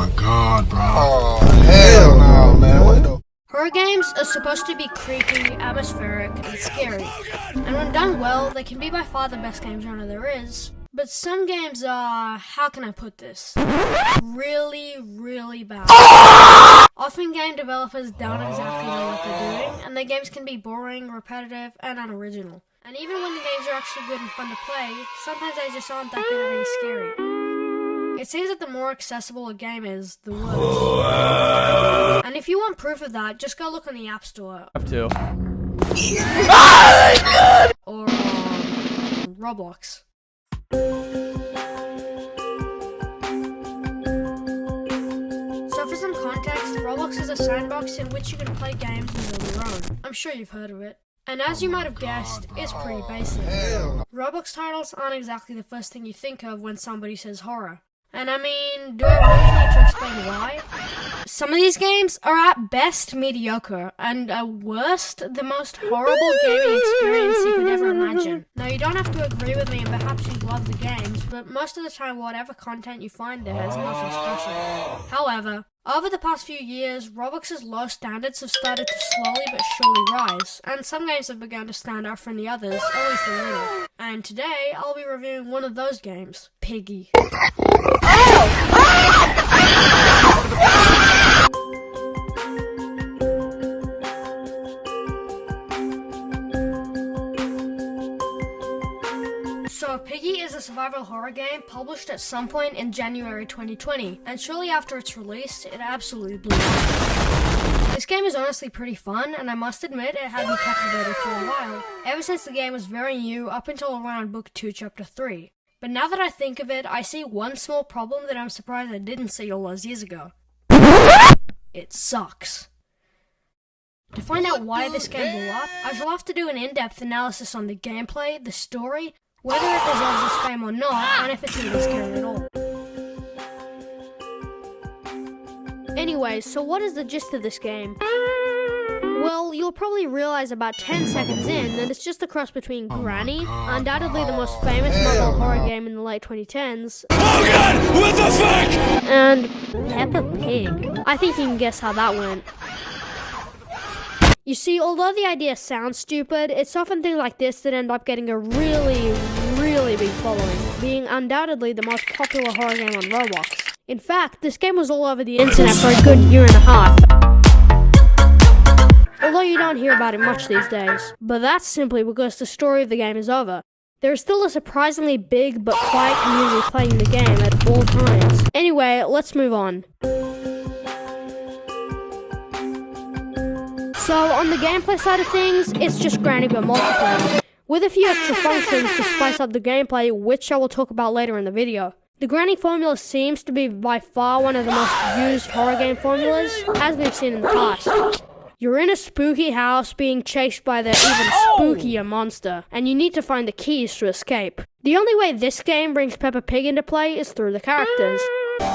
my god, bro. Oh, hell no, man. What the? Horror games are supposed to be creepy, atmospheric, and scary. And when done well, they can be by far the best game genre there is. But some games are, how can I put this, really, really bad. Often game developers don't exactly know what they're doing, and their games can be boring, repetitive, and unoriginal. And even when the games are actually good and fun to play, sometimes they just aren't that good at being scary. It seems that the more accessible a game is, the worse. And if you want proof of that, just go look on the App Store. Have to. Or Roblox. So for some context, Roblox is a sandbox in which you can play games and build your own. I'm sure you've heard of it. And as you might have guessed, it's pretty basic. Roblox titles aren't exactly the first thing you think of when somebody says horror. And I mean, do I really need to explain why? Some of these games are at best mediocre, and at worst, the most horrible gaming experience you could ever imagine. Now, you don't have to agree with me, and perhaps you love the games, but most of the time, whatever content you find there is nothing special. However, over the past few years, Roblox's low standards have started to slowly but surely rise, and some games have begun to stand out from the others, at least a little. And today, I'll be reviewing one of those games, Piggy. So, Piggy is a survival horror game published at some point in January 2020, and shortly after its release, it absolutely blew up. This game is honestly pretty fun, and I must admit it had me captivated for a while, ever since the game was very new up until around Book 2, Chapter 3. But now that I think of it, I see one small problem that I'm surprised I didn't see all those years ago. It sucks. To find out why this game blew up, I shall have to do an in-depth analysis on the gameplay, the story, whether it deserves its fame or not, and if it's even scary at all. Anyway, so what is the gist of this game? Well, you'll probably realize about 10 seconds in that it's just a cross between Granny, undoubtedly the most famous mobile horror game in the late 2010s, Oh god! What the fuck? and Peppa Pig. I think you can guess how that went. You see, although the idea sounds stupid, it's often things like this that end up getting a really, really big following, being undoubtedly the most popular horror game on Roblox. In fact, this game was all over the internet for a good year and a half. Although you don't hear about it much these days. But that's simply because the story of the game is over. There is still a surprisingly big but quiet community playing the game at all times. Anyway, let's move on. So, on the gameplay side of things, it's just Granny but multiplayer, with a few extra functions to spice up the gameplay, which I will talk about later in the video. The Granny formula seems to be by far one of the most used horror game formulas, as we've seen in the past. You're in a spooky house being chased by the even spookier monster, and you need to find the keys to escape. The only way this game brings Peppa Pig into play is through the characters,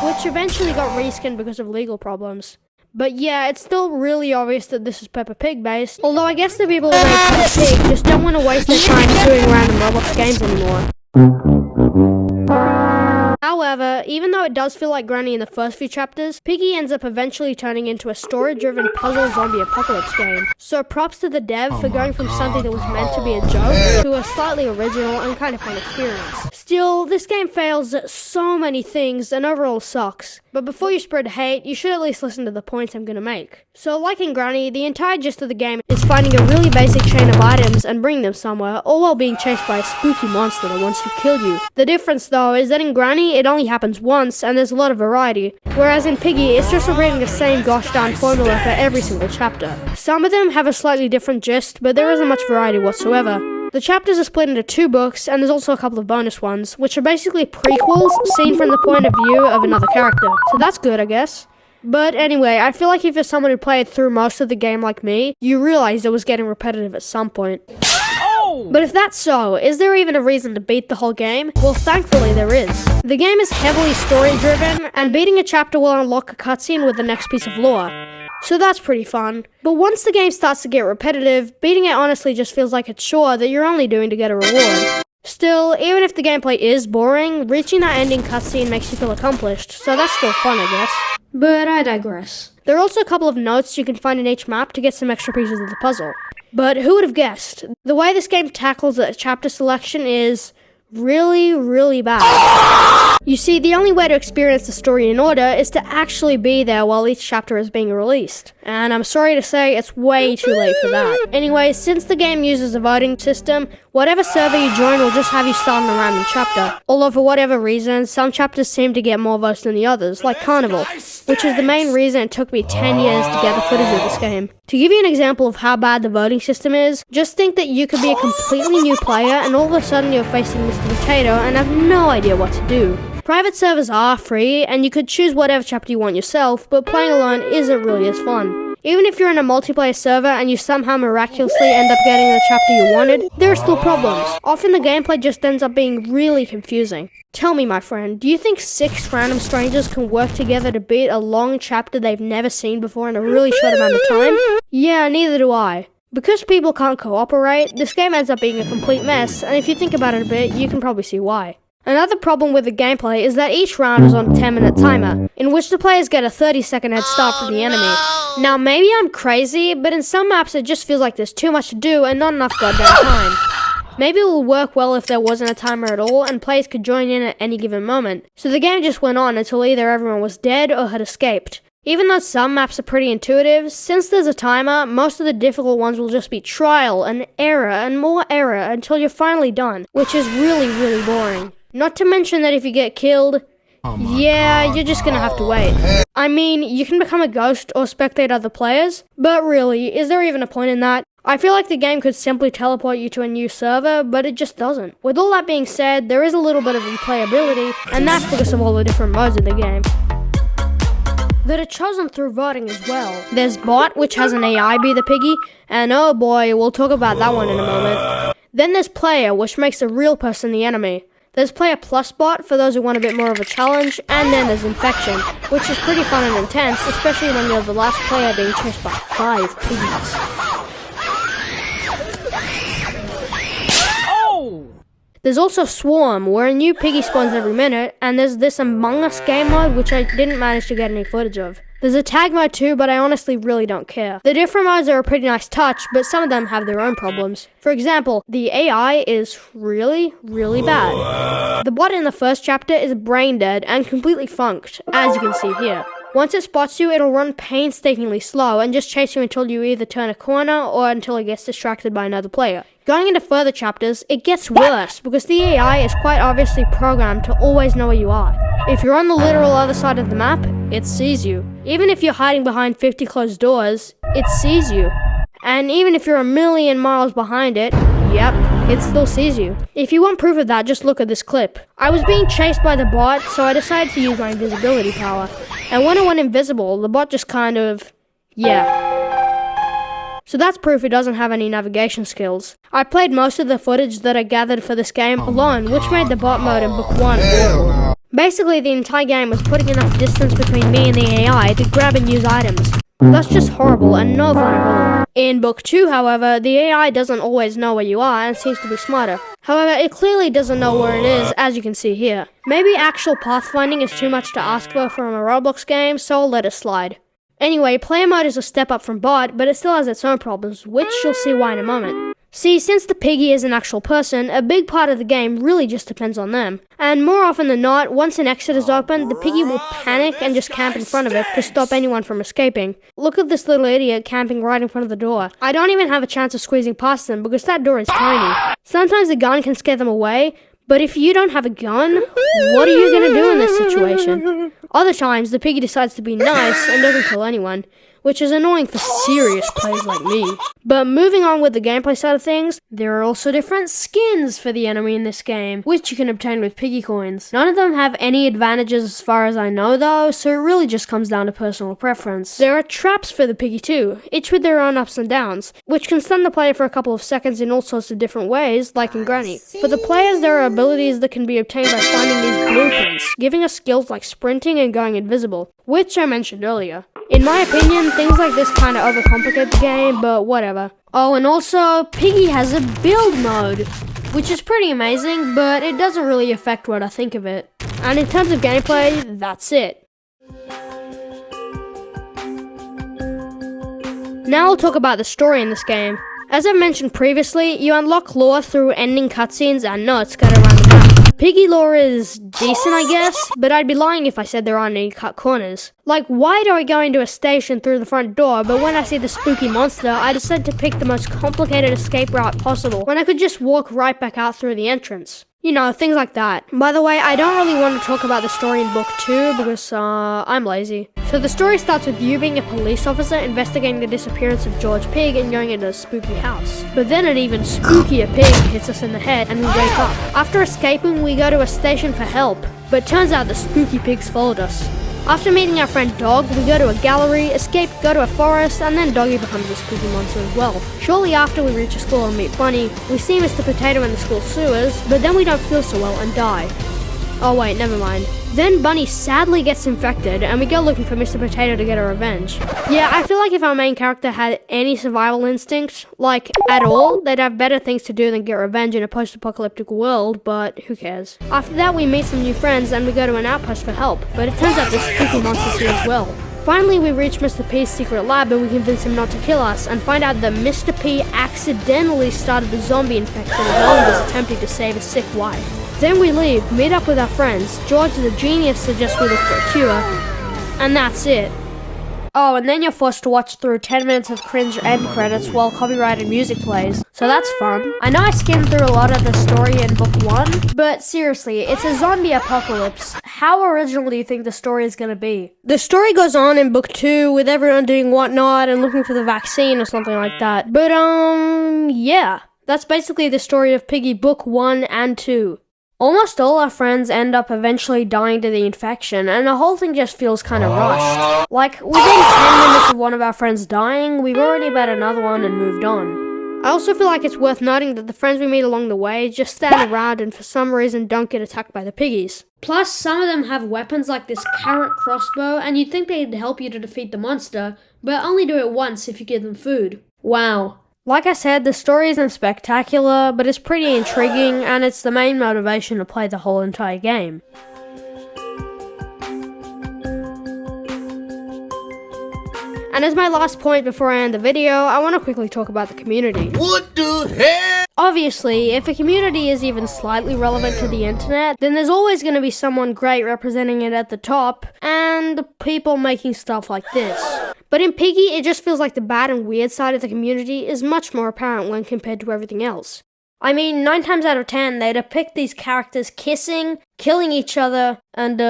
which eventually got reskinned because of legal problems. But yeah, it's still really obvious that this is Peppa Pig based, although I guess the people who made Peppa Pig just don't want to waste their time doing random Roblox games anymore. However, even though it does feel like Granny in the first few chapters, Piggy ends up eventually turning into a story-driven puzzle zombie apocalypse game. So props to the dev for going from something that was meant to be a joke to a slightly original and kind of fun experience. Still, this game fails at so many things and overall sucks. But before you spread hate, you should at least listen to the points I'm gonna make. So like in Granny, the entire gist of the game is finding a really basic chain of items and bringing them somewhere, all while being chased by a spooky monster that wants to kill you. The difference though is that in Granny, it only happens once and there's a lot of variety, whereas in Piggy, it's just repeating the same gosh darn formula for every single chapter. Some of them have a slightly different gist, but there isn't much variety whatsoever. The chapters are split into 2 books, and there's also a couple of bonus ones, which are basically prequels seen from the point of view of another character. So that's good, I guess. But anyway, I feel like if you're someone who played through most of the game like me, you realize it was getting repetitive at some point. But if that's so, is there even a reason to beat the whole game? Well, thankfully there is. The game is heavily story-driven, and beating a chapter will unlock a cutscene with the next piece of lore. So that's pretty fun. But once the game starts to get repetitive, beating it honestly just feels like a chore that you're only doing to get a reward. Still, even if the gameplay is boring, reaching that ending cutscene makes you feel accomplished, so that's still fun, I guess. But I digress. There are also a couple of notes you can find in each map to get some extra pieces of the puzzle. But who would have guessed? The way this game tackles a chapter selection is really, really bad. You see, the only way to experience the story in order is to actually be there while each chapter is being released. And I'm sorry to say, it's way too late for that. Anyway, since the game uses a voting system, whatever server you join will just have you start on a random chapter. Although for whatever reason, some chapters seem to get more votes than the others, like Carnival, which is the main reason it took me 10 years to get the footage of this game. To give you an example of how bad the voting system is, just think that you could be a completely new player and all of a sudden you're facing Mr. Potato and have no idea what to do. Private servers are free, and you could choose whatever chapter you want yourself, but playing alone isn't really as fun. Even if you're in a multiplayer server and you somehow miraculously end up getting the chapter you wanted, there are still problems. Often the gameplay just ends up being really confusing. Tell me, my friend, do you think 6 random strangers can work together to beat a long chapter they've never seen before in a really short amount of time? Yeah, neither do I. Because people can't cooperate, this game ends up being a complete mess, and if you think about it a bit, you can probably see why. Another problem with the gameplay is that each round is on a 10-minute timer, in which the players get a 30-second head start from the enemy. Now, maybe I'm crazy, but in some maps it just feels like there's too much to do and not enough goddamn time. Maybe it will work well if there wasn't a timer at all and players could join in at any given moment. So the game just went on until either everyone was dead or had escaped. Even though some maps are pretty intuitive, since there's a timer, most of the difficult ones will just be trial and error and more error until you're finally done, which is really, really boring. Not to mention that if you get killed, you're just gonna have to wait. I mean, you can become a ghost or spectate other players, but really, is there even a point in that? I feel like the game could simply teleport you to a new server, but it just doesn't. With all that being said, there is a little bit of replayability, and that's because of all the different modes in the game that are chosen through voting as well. There's Bot, which has an AI be the Piggy, and oh boy, we'll talk about that one in a moment. Then there's Player, which makes a real person the enemy. There's Player Plus Bot for those who want a bit more of a challenge, and then there's Infection, which is pretty fun and intense, especially when you're the last player being chased by 5 piggies. There's also Swarm, where a new piggy spawns every minute, and there's this Among Us game mode, which I didn't manage to get any footage of. There's a tag mode too, but I honestly really don't care. The different modes are a pretty nice touch, but some of them have their own problems. For example, the AI is really, really bad. The bot in the first chapter is brain dead and completely funked, as you can see here. Once it spots you, it'll run painstakingly slow and just chase you until you either turn a corner or until it gets distracted by another player. Going into further chapters, it gets worse because the AI is quite obviously programmed to always know where you are. If you're on the literal other side of the map, it sees you. Even if you're hiding behind 50 closed doors, it sees you. And even if you're a million miles behind it, yep, it still sees you. If you want proof of that, just look at this clip. I was being chased by the bot, so I decided to use my invisibility power. And when it went invisible, the bot just kind of, So that's proof it doesn't have any navigation skills. I played most of the footage that I gathered for this game alone, which made the bot mode in book 1 horrible. Basically, the entire game was putting enough distance between me and the AI to grab and use items. That's just horrible and no fun at all. In book 2, however, the AI doesn't always know where you are and seems to be smarter. However, it clearly doesn't know where it is, as you can see here. Maybe actual pathfinding is too much to ask for from a Roblox game, so I'll let it slide. Anyway, player mode is a step up from bot, but it still has its own problems, which you'll see why in a moment. See, since the piggy is an actual person, a big part of the game really just depends on them. And more often than not, once an exit is open, the piggy will panic and just camp in front of it to stop anyone from escaping. Look at this little idiot camping right in front of the door. I don't even have a chance of squeezing past them because that door is tiny. Sometimes the gun can scare them away, but if you don't have a gun, what are you gonna do in this situation? Other times, the piggy decides to be nice and doesn't kill anyone, which is annoying for serious players like me. But moving on with the gameplay side of things, there are also different skins for the enemy in this game, which you can obtain with Piggy coins. None of them have any advantages as far as I know though, so it really just comes down to personal preference. There are traps for the Piggy too, each with their own ups and downs, which can stun the player for a couple of seconds in all sorts of different ways, like in Granny. For the players, there are abilities that can be obtained by finding these blueprints, giving us skills like sprinting and going invisible, which I mentioned earlier. In my opinion, things like this kind of overcomplicate the game, but whatever. Oh, and also, Piggy has a build mode, which is pretty amazing, but it doesn't really affect what I think of it. And in terms of gameplay, that's it. Now I'll talk about the story in this game. As I mentioned previously, you unlock lore through ending cutscenes and notes scattered around the map. Piggy lore is decent, I guess, but I'd be lying if I said there aren't any cut corners. Like, why do I go into a station through the front door, but when I see the spooky monster, I decide to pick the most complicated escape route possible, when I could just walk right back out through the entrance? You know, things like that. By the way, I don't really want to talk about the story in book 2 because, I'm lazy. So the story starts with you being a police officer investigating the disappearance of George Pig and going into a spooky house. But then an even spookier pig hits us in the head and we wake up. After escaping, we go to a station for help, but turns out the spooky pigs followed us. After meeting our friend Dog, we go to a gallery, escape, go to a forest, and then Doggy becomes a spooky monster as well. Shortly after we reach a school and meet Bunny, we see Mr. Potato in the school sewers, but then we don't feel so well and die. Oh wait, never mind. Then Bunny sadly gets infected, and we go looking for Mr. Potato to get a revenge. Yeah, I feel like if our main character had any survival instinct, like, at all, they'd have better things to do than get revenge in a post-apocalyptic world, but who cares. After that, we meet some new friends, and we go to an outpost for help, but it turns out there's spooky monsters here as well. Finally, we reach Mr. P's secret lab and we convince him not to kill us and find out that Mr. P accidentally started the zombie infection while he was attempting to save his sick wife. Then we leave, meet up with our friends. George the genius suggests we look for a cure, and that's it. Oh, and then you're forced to watch through 10 minutes of cringe end credits while copyrighted music plays. So that's fun. I know I skimmed through a lot of the story in book 1, but seriously, it's a zombie apocalypse. How original do you think the story is gonna be? The story goes on in book 2 with everyone doing whatnot and looking for the vaccine or something like that. But yeah. That's basically the story of Piggy book 1 and 2. Almost all our friends end up eventually dying to the infection, and the whole thing just feels kind of rushed. Like, within 10 minutes of one of our friends dying, we've already met another one and moved on. I also feel like it's worth noting that the friends we meet along the way just stand around and for some reason don't get attacked by the piggies. Plus, some of them have weapons like this carrot crossbow, and you'd think they'd help you to defeat the monster, but only do it once if you give them food. Wow. Like I said, the story isn't spectacular, but it's pretty intriguing, and it's the main motivation to play the whole entire game. And as my last point before I end the video, I want to quickly talk about the community. What the heck? Obviously, if a community is even slightly relevant to the internet, then there's always going to be someone great representing it at the top, and people making stuff like this. But in Piggy, it just feels like the bad and weird side of the community is much more apparent when compared to everything else. I mean, 9 times out of 10, they depict these characters kissing, killing each other, and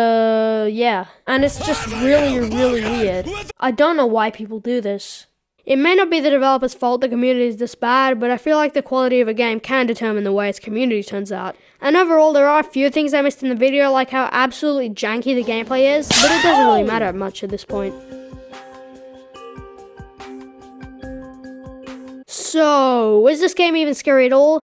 yeah. And it's just really, really weird. I don't know why people do this. It may not be the developer's fault the community is this bad, but I feel like the quality of a game can determine the way its community turns out. And overall, there are a few things I missed in the video, like how absolutely janky the gameplay is, but it doesn't really matter much at this point. So, is this game even scary at all?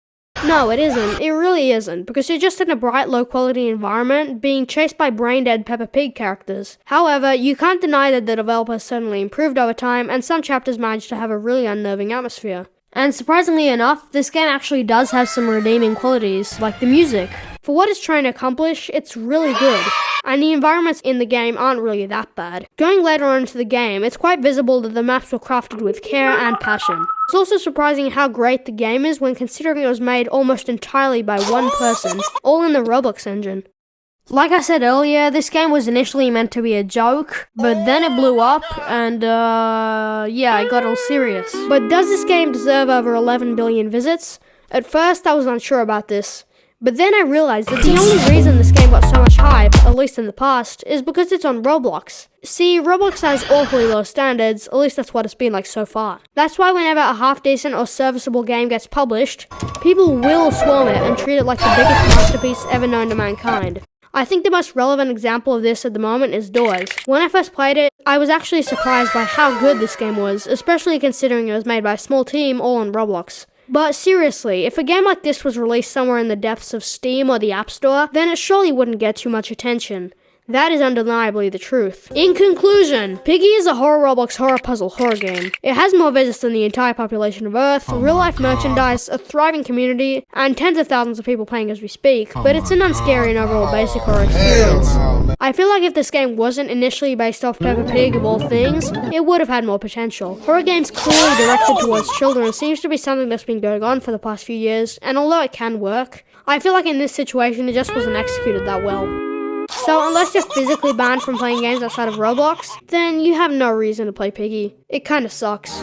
No, it isn't. It really isn't, because you're just in a bright, low-quality environment, being chased by brain-dead Peppa Pig characters. However, you can't deny that the developers certainly improved over time, and some chapters managed to have a really unnerving atmosphere. And surprisingly enough, this game actually does have some redeeming qualities, like the music. For what it's trying to accomplish, it's really good. And the environments in the game aren't really that bad. Going later on into the game, it's quite visible that the maps were crafted with care and passion. It's also surprising how great the game is when considering it was made almost entirely by one person, all in the Roblox engine. Like I said earlier, this game was initially meant to be a joke, but then it blew up, and yeah, it got all serious. But does this game deserve over 11 billion visits? At first, I was unsure about this. But then I realized that the only reason this game got so much hype, at least in the past, is because it's on Roblox. See, Roblox has awfully low standards, at least that's what it's been like so far. That's why whenever a half-decent or serviceable game gets published, people will swarm it and treat it like the biggest masterpiece ever known to mankind. I think the most relevant example of this at the moment is Doors. When I first played it, I was actually surprised by how good this game was, especially considering it was made by a small team all on Roblox. But seriously, if a game like this was released somewhere in the depths of Steam or the App Store, then it surely wouldn't get too much attention. That is undeniably the truth. In conclusion, Piggy is a horror Roblox horror puzzle horror game. It has more visits than the entire population of Earth, real-life merchandise, a thriving community, and tens of thousands of people playing as we speak, but it's an unscary and overall basic horror experience. I feel like if this game wasn't initially based off Peppa Pig of all things, it would have had more potential. Horror games clearly directed towards children seems to be something that's been going on for the past few years, and although it can work, I feel like in this situation it just wasn't executed that well. So unless you're physically banned from playing games outside of Roblox, then you have no reason to play Piggy. It kinda sucks.